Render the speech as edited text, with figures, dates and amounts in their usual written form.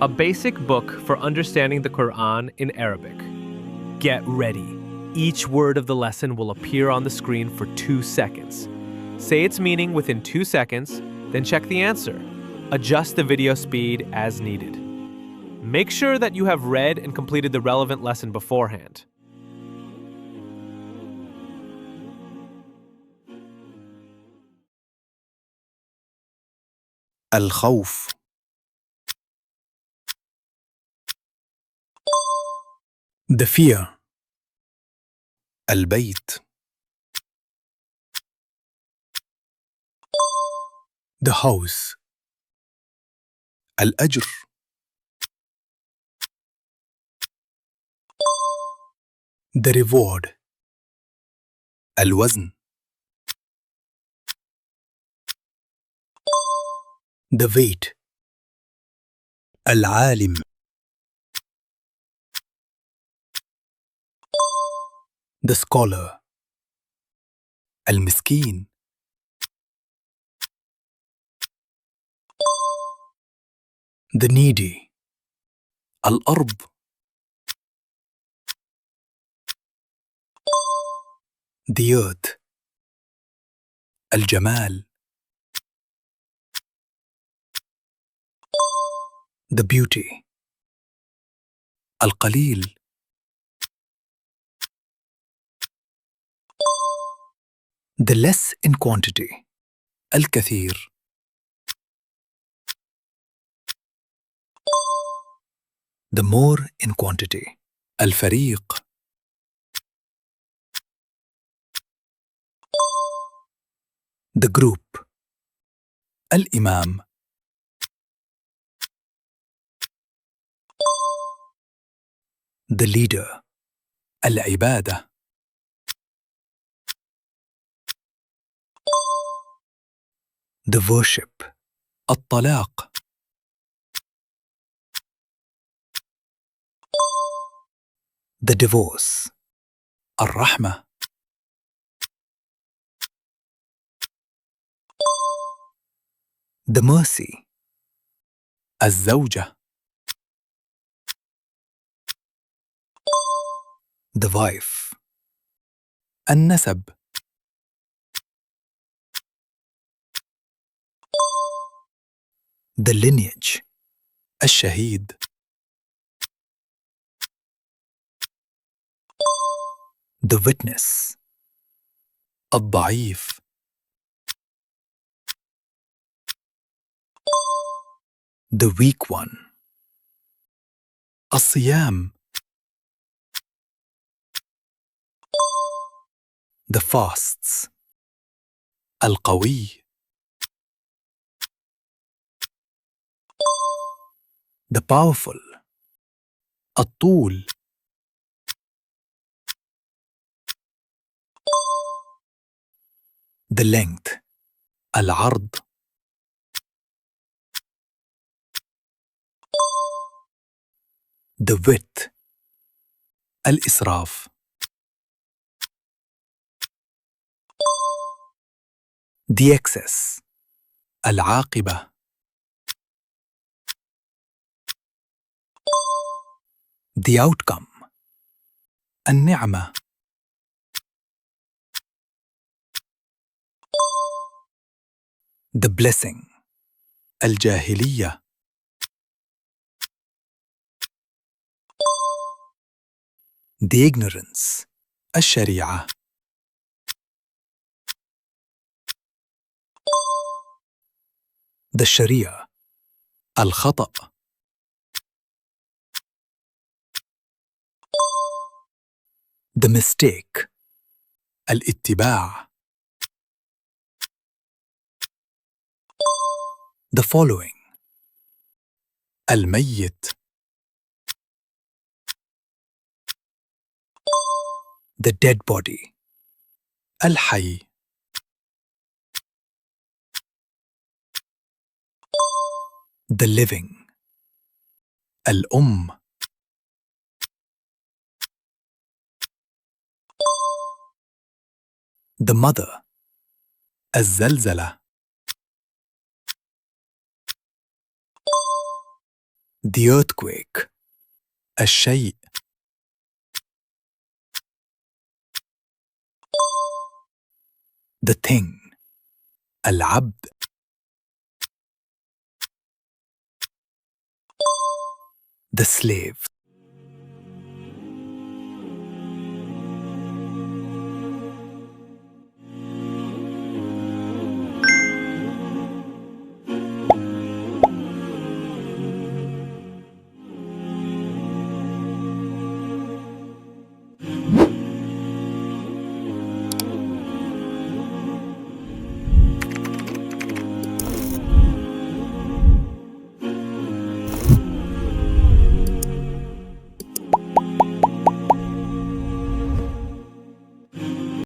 a basic book for understanding the Quran in Arabic. Get ready. Each word of the lesson will appear on the screen for 2 seconds. Say its meaning within 2 seconds, then check the answer. Adjust the video speed as needed. Make sure that you have read and completed the relevant lesson beforehand. الخوف. The fear. البيت. The house. الأجر. The reward. الوزن. The weight. العالم. The scholar. المسكين. The needy. الأرض. The earth. الجمال. The beauty. القليل. The less in quantity. الكثير. The more in quantity. الفريق. The group. الإمام. The leader. العبادة. The worship. الطلاق. The divorce. الرحمة. The mercy. الزوجة. The wife. النسب. The lineage. الشهيد. The witness. الضعيف. The weak one. الصيام. The fasts. القوي. The powerful. الطول. The length. العرض. The width. الإسراف. The excess. العاقبة. The outcome. النعمة. The blessing. الجاهلية. The ignorance. الشريعة. The Sharia. الخطأ. The mistake. الاتباع. The following. الميت. The dead body. الحي. The living. الأم. The mother. الزلزلة. the earthquake, الشيء. The thing, العبد. The slave.